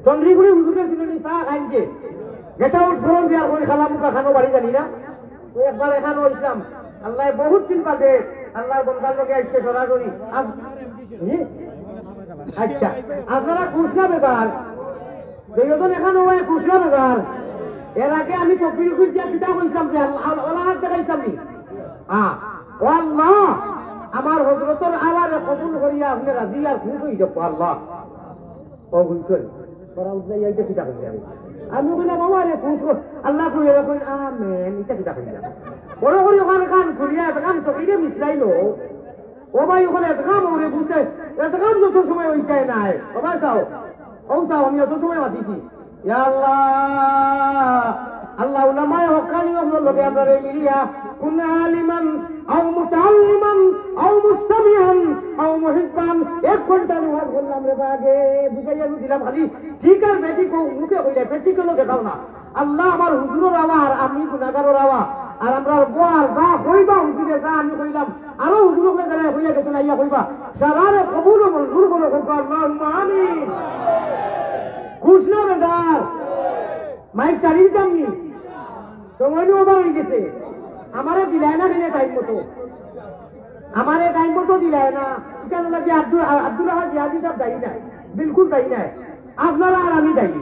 চন্দ্রীগুড়ি হুজুরে ছিল চা খাইছে যেটা ওর ফোরন দেওয়ার করে খালা মুখা খানো বাড়ি জানি না তো একবার এখানে ইসলাম আল্লাহ বহুত দিন বাদে আল্লাহর বন্ধার লোকে আসছে সরাসরি। আচ্ছা আপনারা খুশনা বেকার দুইজন এখানে খুশনা বেকার এর আগে আমি কপিল দিয়া কিতা কইছিলাম যে আল্লাহ দেখাইছিলাম নি ও আল্লাহ আমার হযরতর আবার কবুল করিয়া আপনি রাজি আর খুশ হয়ে যাবো আল্লাহ ও বুঝছেন আমি বললাম আমার খুশ আল্লাহ কই এরকম আমেন এটা কিতা কইলা বড় করে ওখানে কান খুলিয়া কান চকিয়ে মিশাইলো ও ভাই ওখানে এতকাম ওরে বুঝতে এতকাম যত সময় ওই চায় না ও ভাই চাও ও চাও আমি অত সময় বাঁচিছি আল্লাহ আল্লাহ উলামায়ে হক্কানি লোকে আপনারা মিলিয়া কুন আলিমান আও মুতাআল্লিমান আও মুস্তামিআন আও মুহিব্বান এক ঘন্টা ওয়াজ করলাম রে বাগে বুঝাইয়া দিলাম খালি ঠিক আর বেটি কো মুখে কইলে বেটি কেন দেখাও না আল্লাহ আমার হুজুরের আওয়াজ আমি গুনাহগারের আওয়াজ আর আমরা গোয়ার যা কইবা হুজুরে যা আমি কইলাম আরো হুজুরকে গেলে হইয়া গেছে না ইয়া কইবা সারারে কবুল ও মঞ্জুর করে আল্লাহুম্মা আমিন খুশ না বেদার মাইক চালিয়ে যামনি সময় ওভার হয়ে গেছে আমারে দিলায় না দিলে টাইম মতো আমারে টাইম মতো দিলায় না কেন লাগে আব্দুল আহাদ জিয়াদি সাহেব দায়ী নাই বিলকুল দায়ী নাই আপনারা আর আমি দায়ী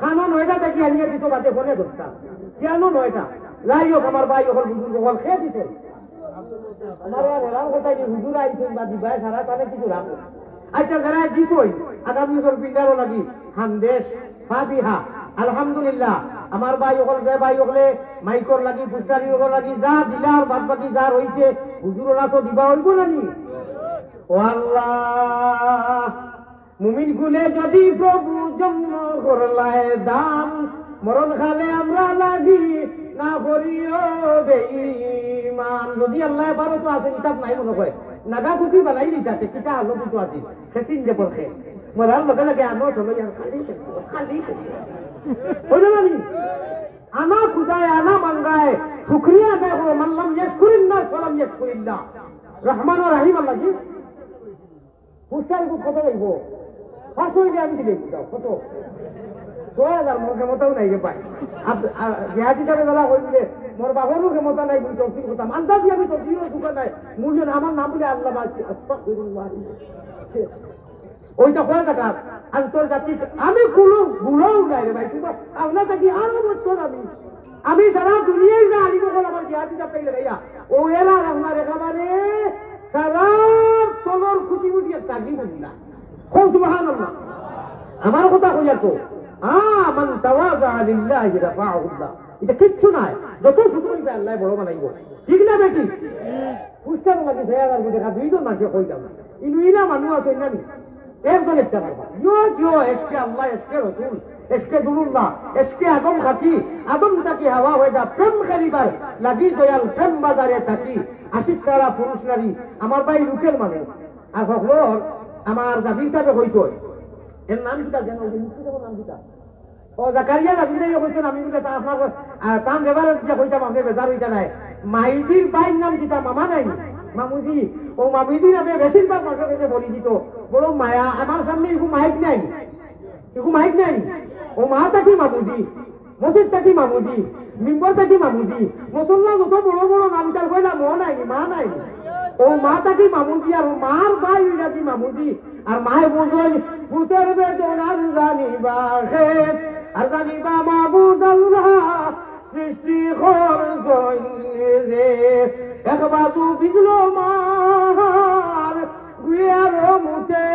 খানা 9টা থেকে আনিয়ে দিত বাদে ফোনে ধরতাম কেন 9টা যাই হোক আমার ভাই ওখানে বুজুর্গ হল খেয়ে দিত আমার আর হেরাম কোথায় হুজুর আইছেন বা দিবাই সারা তাহলে কিছু রাখো আচ্ছা যারা দিতই আগামী বছর পিন্ডারও লাগি হামদেশ ফাতিহা আলহামদুলিল্লাহ আমার ভাই ওখানে যে ভাই ওখানে মাইকর লাগি পুস্তারি ওখানে লাগি যা দিলার বাদ বাকি যা রয়েছে হুজুররা তো দিবা হইব নানি ও আল্লাহ মুমিন গুলে যদি প্রভু জন্ম করলায় দান মরণ খালে আমরা লাগি না করিও বেঈমান যদি আল্লাহ পারো তো আছে কিতাব নাই মনে হয় নাগা কুকি বানাই দিতে কিতা আলো দুটো আছে সেদিন যে পড়ে মরার লগে লগে আনো চলো ইয়ার খালি খালি হইল না আনা খুদায় আনা মাঙ্গায় শুকরিয়া আদায় করো মাল্লাম ইয়াশকুরিল্লাহ সালাম ইয়াশকুরিল্লাহ রহমান ও রহিম আল্লাহ জি পুস্তারি কত লাগবো 500 টাকা আমি দিলে কত 6000 মোর ক্ষমতাও নাই যে পাই জিহাদি যাবে দাদা হইলে মোর বাবারও ক্ষমতা নাই বুঝি তফসিল করতাম আন্দাজি আমি তফসিলের দোকান নাই মূল্য আমার নাম বলে আল্লাহ আস্তাগফিরুল্লাহ ওইটা হয়ে টাকা আন্তর্জাতিক আমি কোনো বুড়াও নাই রে ভাই কিন্তু আপনার কাছে আরো বছর আমি সারা দুনিয়ায় না আলিম হল আমার জিহাদি যা পেলে ভাইয়া ও এরা আমার একেবারে সারা তলর খুঁটি মুটি একটা কি বুঝলা খুব সুবহানাল্লাহ আমার কথা কইয়া তো মান তাওয়াযা লিল্লাহি রাফাহুল্লাহ এটা কিচ্ছু নাই যত শুধু হইবে আল্লাহ বড় বানাইব ঠিক না বেটি পুস্তার লাগি 6000 টাকা দুইজন মাসে কইতাম ইনুইলা মানুষ আছে না নি একজন একটা পারবা ইয়ো এসকে আল্লাহ এসকে রাসূল এসকে দুরুল্লাহ এসকে আদম খাতি আদম তাকি হাওয়া হয়ে যা প্রেম করিবার লাগি দয়াল প্রেম বাজারে থাকি আশিক সারা পুরুষ নারী আমার ভাই লুকের মানে আর হকলর আমার জাফি সাহেব হইতো এর নাম কিটা জানো মুক্তি দেব নাম কিটা ও জাকারিয়া জাফি সাহেব হইতো আমি বলে আপনার তাম ব্যবহার যে হইতাম আপনি বেজার হইতা নাই মাইদির ভাইয়ের নাম কিটা মামা নাই মামুজি ও মামুজি নামে বেশিরভাগ মানুষের কাছে বলি দিত বড় মায়া আমার সামনে একটু মাইক নাই ও মা থাকি মামুজি মসজিদ থাকি মামুজি মিম্বর থাকি মামুজি মুসল্লা যত বড় বড় নামটার কইলা মো নাই মা নাই ও মা থাকি মামুজি আর মার ভাই থাকি মামুজি আর মায়ে বলল পুতের বেদনার জানিবা খেত আর জানিবা মাবুদ আল্লাহ সৃষ্টি করছেন যে একবাজু বিজলো মার গুয়ার মুতে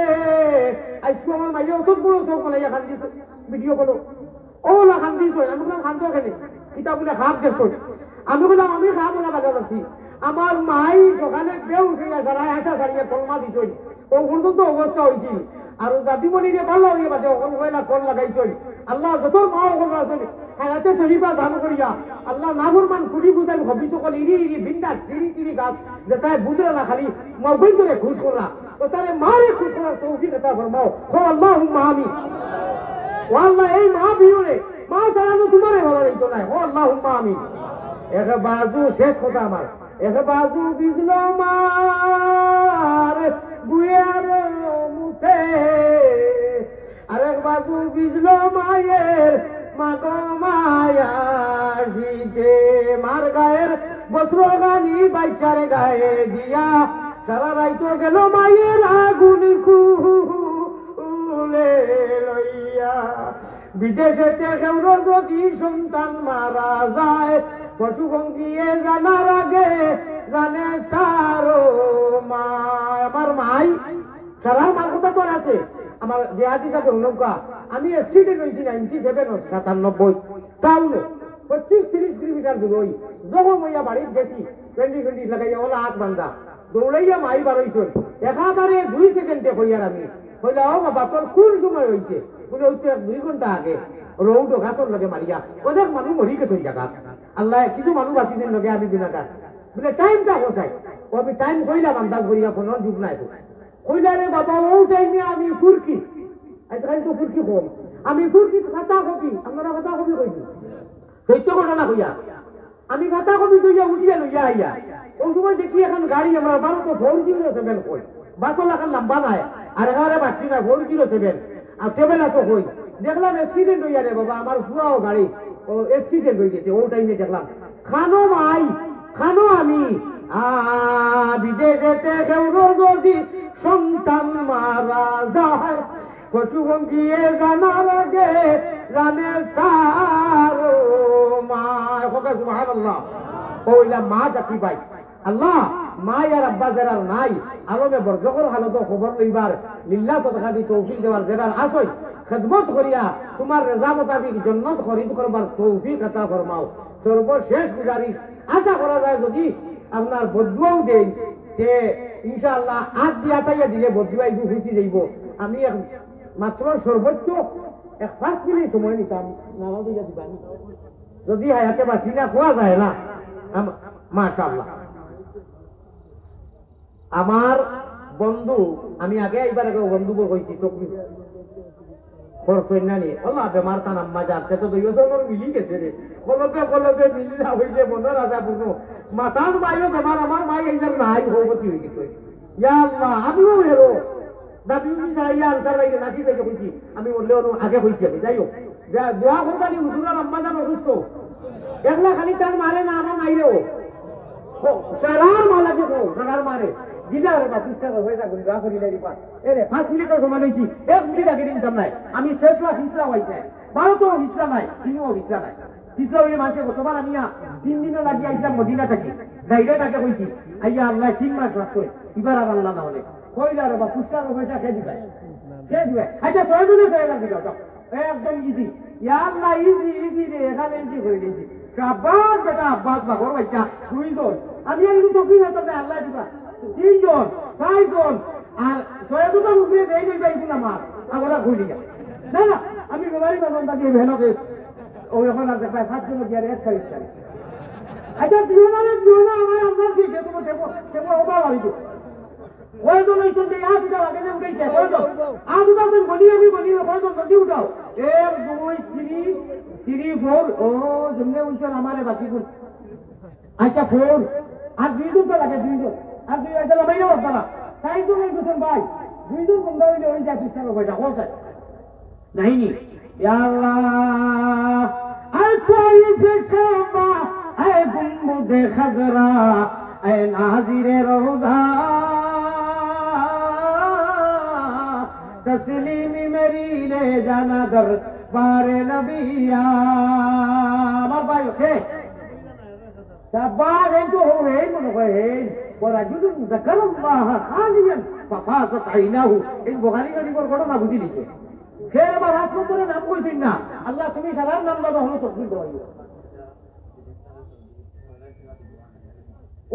আজকে আমার মাইয়া অত বড় চোখ বলে খান দিত ভিডিও করো ও না খান দিত আমি বললাম খান তো এখানে কিতাব বলে খাপ শেষ করি আমি বললাম আমি খাপ বলে বাজার যাচ্ছি আমার মাই সকালে বেউ উঠে সারায় আসা সারিয়ে কলমা দিতই ও পর্যন্ত অবস্থা হয়েছিল আর দাদিমণিরে ভালো হয়ে বাজে ওখান হইলা কল লাগাইছই আল্লাহ যত মা ওখানে আসেন হায়াতে শরীফা দান করিয়া আল্লাহ নাফরমান কুড়ি বুঝাই হবি সকল ইরি বিন্দা তিরি গাছ যেটায় বুঝলে না খালি মগই করে খুশ করা ও তারে মারে খুশ করার তৌফিক আতা ফরমাও ও আল্লাহুম্মা আমিন ও আল্লাহ এই মা বিয়োরে মা ছাড়া তো তোমারে ভালো লাগতো না ও আল্লাহুম্মা আমিন এক বাজু শেষ কথা আমার এক বাজু বিজল মার গুয়ার মুখে আরেক বাজু বিজল মায়ের মাগ মায়া জিতে মার গায়ের বস্ত্র গানি বাইচার গায়ে দিয়া সারা রাইতো গেল মায়ের আগুন খুলে লইয়া বিদেশেতে কেউর যদি সন্তান মারা যায় পশুভঙ্গিয়ে জানার আগে জানে তারও মা আমার মাই সারা মার কথা তো আছে আমার যে আদি থাকে নৌকা আমি অ্যাক্সিডেন্ট হয়েছি 97 টাউনে 25-30 কিলোমিটার দূর ওই যখন মাইয়া বাড়ির গেছি 20 লাগাইয়া ওলা হাত বান্ধা দৌড়াইয়া মাই বাড়াইছেন একেবারে 2 সেকেন্ডে হইয়ার আমি হইলে ও বাবা তোর কোন সময় হয়েছে বলে হচ্ছে 2 ঘন্টা আগে রৌড ঘাতর লগে মারিয়া অনেক মানুষ মরি গেছে ওই জায়গা আল্লাহ কিছু মানুষ বাঁচিছেন লগে আমি বিনাকার বলে টাইমটা কোথায় ও আমি টাইম কইলাম আন্দাজ করিয়া কোনো যুগ নাই কইলা রে বাবা ও টাইমে আমি ফুরকি আজকাল তো ফুরকি কম আমি ফুরকি খাতা কপি আপনারা খাতা কপি কইছি সত্য ঘটনা কইয়া আমি খাতা কপি তুইয়া উঠিয়া লইয়া আইয়া ওই সময় দেখি এখন গাড়ি আমার 407 কই বাসল এখন লম্বা নাই আর এখানে বাড়ছি না 407 আর টেবেল আছে কই দেখলাম অ্যাক্সিডেন্ট হইয়া রে বাবা আমার পুরাও গাড়ি ও অ্যাক্সিডেন্ট হয়ে গেছে ও টাইমে দেখলাম খানো মাই খানো আমি বিদেশেতে কেউর যদি সন্তান মারা যায় পশুভঙ্গিয়ে জানার আগে জানে তারও মা সুবহানাল্লাহ ওইলা মা জাতি ভাই আল্লাহ মা আর আব্বা যারা নাই আলমে বরজকর হালত খবর লইবার লিল্লাহ তথা দি তৌফিক দেওয়ার যারা আসই খেদমত করিয়া তোমার রেজা মোতাবিক জন্নত খরিদ করবার তৌফিক আতা ফরমাও সর্বশেষ গুজারিশ আশা করা যায় যদি আপনার বদুয়াও দেন যে ইনশাআল্লাহ আজ দিয়া তাইয়া দিলে বদুয়াই খুশি যাইব আমি মাত্র সর্বোচ্চ 5 মিনিট সময় নিতাম নামাজ দিয়া দিবানি যদি হায়াতে বাঁচি না খোয়া যায় না মাশাআল্লাহ আমার বন্ধু আমি আগে এইবার আগে বন্ধুকে কইছি চকরি খরচনানি আল্লাহ বেমার তান আম্মা যাচ্ছে তো দুই বছর মিলি গেছে রে কলকে মিলিলা হইলে মনের আশা পূর্ণ মাতার মাইও বেমার আমার মাই এইবার নাই হবতি হয়ে গেছে ইয়া আল্লাহ আমিও হেরো দাবি যাইয়া আনসার লাগে নাকি থেকে কইছি আমি বললেও আগে কইছি আমি যাইও দোয়া করবানি হুজুরের আম্মা জান অসুস্থ একলা খালি তার মারে না আমার মাইরেও সারার মালাকে সারার মারে দিলা রে বা পুষ্টার হয়ে যাবে দোয়া করি লাগি পা এরে 5 মিনিটের সময় নিয়েছি 1 মিনিট আগে দিন নাই আমি শেষলা হিসলা হইছে 12 তো হিসলা নাই 3ও হিসলা নাই হিসলা হইলে মানুষে কতবার আমি 3 দিনও লাগি আইলাম মদিনা থেকে ডাইরেক্ট কইছি আইয়া আল্লাহ 3 মাস রাখতো এবার আর আল্লাহ না হলে কইলা রে বা পুষ্টার হইছে খেয়ে দিবে আচ্ছা প্রয়োজনে হয়ে গেছে দাও একদম ইজি ইয়া আল্লাহ ইজি রে এখানে ইজি হয়ে গেছে শাবাশ বেটা আব্বাস বাগর বাচ্চা 2 জন আমি একটু টপি হতো না আল্লাহ দিবা 3 জন 4 জন আর ছয়টা মুখে দেই দেই যাইবো না মা আগরা খুলি না না আমি মোবাইল বাবনটা দিয়ে ভেনকে ওই এখন আর দেখা 7 জন দিয়ে রেট খাইছি আচ্ছা দিও না আমার আপনার কি যে তুমি দেবো ওবা হইতো ওই তো নই চলতে আজ দাও আগে না উঠাইছে ওই তো আজ দাও তুমি বলি আমি বলি ওই তো জলদি উঠাও 1 2 3 4 ও জমনে উঠছেন আমারে বাকি কোন আচ্ছা 4 আর 2 জন তো লাগে 2 জন আর 2 আইতা লাগাইও আপনারা তাই তো নই দুজন ভাই 2 জন বন্ধ হইলে ওই যা পিছনে বইটা কোথায় নাই নি ইয়া আল্লাহ আচ্ছা এই দেখবা এই গুম্বুদে খাজরা এই নাজিরে রওজা তসলিমি মেরি লে জানা দরবারে নবিয়া আমার ভাই ওকে শাবাশ এই তো হই মনে হয় ورجل ذكر الله خاليا ففاضت عيناه এই বুখারী শরীফের ঘটনা বুঝি লিখে ফের আবার রাসূল করে নাম কইছেন না আল্লাহ তুমি সালাম নাম দাও হলো তকবীর দাও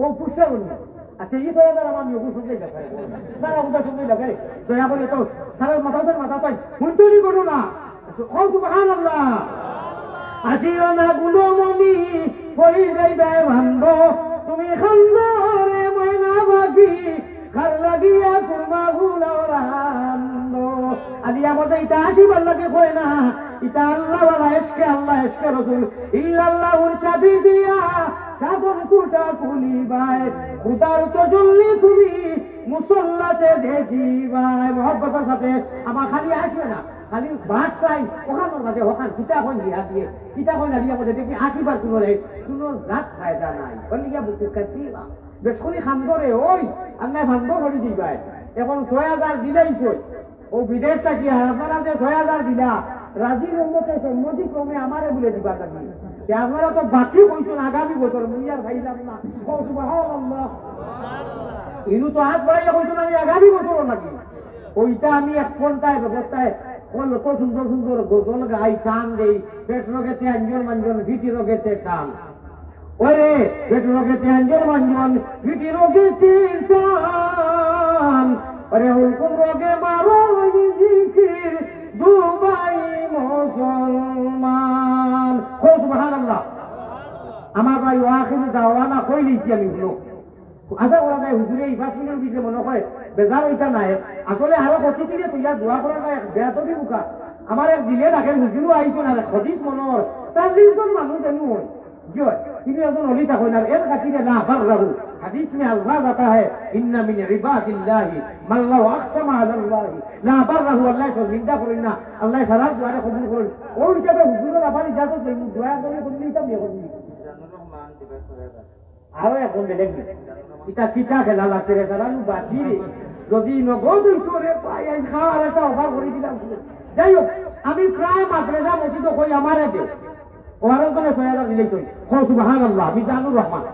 ও পুষ্টা বলি আচ্ছা এই তো এবার আমার নিয়ে বুঝতে দেখায় না ওটা শুনতে দেখায় দয়া করে তো সারা মাথা পাই হুঁচুরি করো না ও সুবহানাল্লাহ আজিও না গুলোমনি হই যাইবে ভাঙ্গো তুমি খান্দরে ময়না বাকি খার লাগিয়া কুরমা গুলাও রান্দো আদি আমাদের এটা আসি বললাকে কয় না ইতা আল্লাহ ওয়ালা এশকে আল্লাহ এশকে রাসূল ইল্লাল্লাহুর চাবি দিয়া সাধন কুটা খুলিবাই খুদার তজল্লি তুমি মুসল্লাতে দেখিবাই মহব্বতের সাথে আমার খালি আসবে না খালি বাস চাই ওখানোর মাঝে ওখান কিতাখন দিয়া দিয়ে কিতাখন দাঁড়িয়ে আমাদের দেখি আসিবার কোনো রাত ফায়দা নাই বলিয়া বুঝতে কাটিবা বেশি খান্দরে ওই আল্লাহ ভান্ড করে দিবাই এখন ৬,০০০ দিলেই কই ও বিদেশটা কি আর আপনারা যে ৬,০০০ দিলা রাজির উম্মতে সম্মতি ক্রমে আমারে বলে দিবা থাকি আপনারা তো বাকি কইছেন আগামী বছর মুইয়ার ভাইলাম না সুবহানাল্লাহ ইনু তো হাত বাড়াইয়া কইছেন আমি আগামী বছর নাকি ওইটা আমি এক ঘন্টায় ব্যবস্থায় কত সুন্দর সুন্দর গজল গাই টান দেই পেট রোগেতে আঞ্জন মাঞ্জন ভিটি রোগেতে টান ওরে পেট রোগেতে আঞ্জন মাঞ্জন ভিটি রোগেতে টান अरे हुकुम रोगे मारो जिकिर दुबाई मुसलमान हो सुभान अल्लाह আমার ভাই ওয়াখির দাওয়ানা কই লিখি আমি হলো আশা করা যায় হুজুরে এই 5 মিনিটের ভিতরে মনে হয় বেজার হইতা নাই আসলে আরো কত দিনে তুই দোয়া করা যায় বেয়াদবি মুখা আমার এক দিলে রাখেন হুজুরও আইতো না হদিস মনর 40 জন মানুষ জানো হয় জয় তিনি একজন ওলি তা কইনার এর কাছে না বাররাহু حديث में अल्लाह आता है इन्ना मिन इबादिल्लाहि मान ला अक़सम अला अल्लाह ला बरहु अल्लाह को जिंदा करिना अल्लाह सारा दुआ कबूल करें और जब हुजूर আবার ইজাজত দেন দোয়া করে বললি তা মেয়ে করবি আরো এখন দেখবি এটা কিটা খেলা লাগছে রে কারণ বাকি যদি নগদ করে পাই আই খাওয়ার একটা অফার করে দিলাম যাই হোক আমি প্রায় মাদ্রাসা মসজিদ কই আমারে দেও ওয়ারো করে ৬,০০০ দিলেই কই সুবহানাল্লাহ মিজানুর রহমান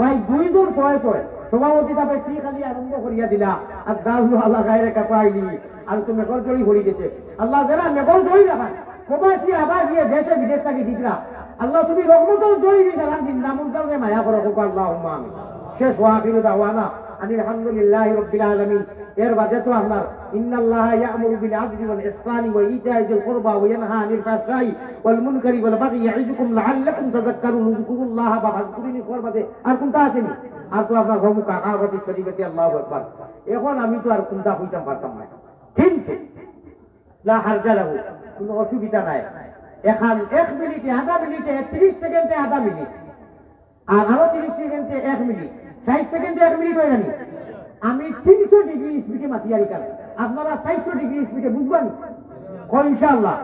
ভাই 2 জন ৬ সভাপতি তাপে কি খালি আনন্দ করিয়া দিলা আর দাজু আল্লাহ গায়রে কাপাইলি আর তুমি মেকর জড়ি হয়ে গেছে আল্লাহ যারা মেকর জড়ি রাখান প্রবাসী আবার গিয়ে দেশে বিদেশ থেকে দিকরা আল্লাহ তুমি রহমতের জড়ি দিয়েছে আর জিন্দা মুনতাজে মায়া করো আল্লাহুম্মা আমিন শেষ ওয়াখিরু দাওয়ানা আলহামদুলিল্লাহি রাব্বিল আলামিন এর বাদে তো আপনার ইন্নাল্লাহা ইয়া'মুরু বিল আদলি ওয়াল ইহসানি ওয়া ইতা'i যিল কুরবা ওয়া ইয়ানহা আনিল ফাহশাই ওয়াল মুনকারি ওয়াল বাগই ইয়া'iযুকুম লা'আল্লাকুম তাযাক্কারুন যকুরুল্লাহা ফাযকুরুনি কুরবাতে আর কোনটা আছেনি আর তো আপনার হমু কাকাবাতি শরীফতে আল্লাহু আকবার এখন আমি তো আর কোনটা হইতাম পারতাম না ঠিক আছে লা হারজা লাহু কোনো অসুবিধা নাই এখন 1 মিনিটে আধা মিনিটে 30 সেকেন্ডে আধা মিনিট আর আরো 30 সেকেন্ডে 1 মিনিট 60 সেকেন্ডে 1 মিনিট হয়ে যাবে আমি 300 ডিগ্রি স্পিডে মাতিয়ারি করি আপনারা 400 ডিগ্রি স্পিডে বুঝবেন ইনশাআল্লাহ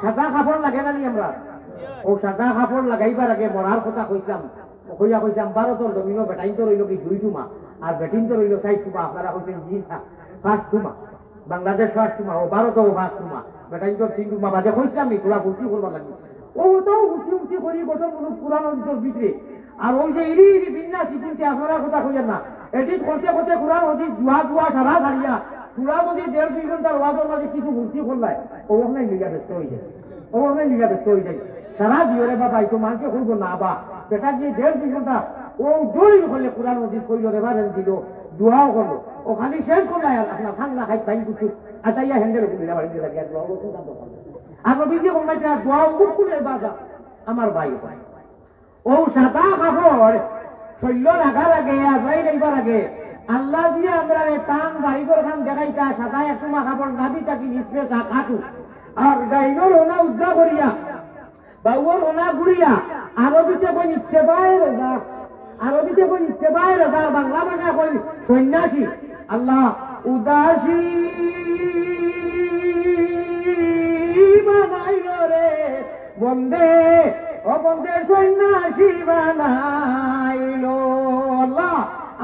সাদা কাপড় লাগে না নি আমরা ও সাদা কাপড় লাগাইবার আগে মরার কথা কইতাম 12 তো ডমিনো বেটাইন তো রইল কি 2 টুমা আর বেটিন তো রইল 4 টুমা আপনারা কইছেন জি 5 টুমা বাংলাদেশ 5 টুমা ও 12 তো 5 টুমা বেটাইন তো 3 টুমা বাজে কইতাম নি তোরা বুঝি করবা লাগি ও তো বুঝি করি বছর কোন পুরানো অঞ্চল ভিতরে আর ওই যে ইরি বিন্যাস চিন্তা আপনারা কথা কইেন না এডিট করতে করতে কোরআন হদি জুয়া সারা ছাড়িয়া পুরা যদি 1.5-2 ঘন্টার ওয়াজের মাঝে কিছু ভর্তি করলাই ওখানে লিগা ব্যস্ত হয়ে যায় সারা দিওরে বাবা এই তো মানকে কইব না বা বেটা গিয়ে 1.5-2 ঘন্টা ও জোরে হলে কোরআন হদি কইল রেফারেন্স দিল দোয়াও করলো ও খালি শেষ করলাই আপনার ঠান্ডা খাই টাইম কিছু আটাইয়া হ্যান্ডেল করে দিলা বাড়ি লাগিয়া দোয়া করতে আর নবীজি বললাইতে দোয়া মুখ খুলে বাজা আমার ভাই ও সাদা কাপড় শৈল লাগা লাগে আজরাই লইবার আগে আল্লাহ দিয়ে আমরা টান বাড়িঘর খান দেখাইতা সাদা একটুমা কাপড় নাবি তাকি নিচে কাটু আর গাইনোর হোনা উদ্যা করিয়া বাউর হোনা ঘুরিয়া আরবিতে কই নিচ্ছে বাইরে যা বাংলা ভাষা কই সন্ন্যাসী আল্লাহ উদাসী বানাইল রে বন্দে ও বন্দে সন্ন্যাসী বানাইল আল্লাহ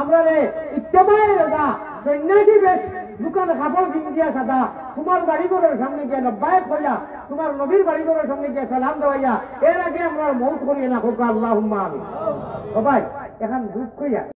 আমরা রে ইত্তেবায় রাজা সন্ন্যাসী বেশ দোকানে কাপড় দিয়া সাদা তোমার বাড়িঘরের সামনে গিয়ে নব্বায়ত করিয়া তোমার নবীর বাড়িঘরের সামনে গিয়ে সালাম দেওয়াইয়া এর আগে আমরা মৌত করিয়ে না হোক আল্লাহুম্মা আমিন ও ভাই এখন দুঃখ কইয়া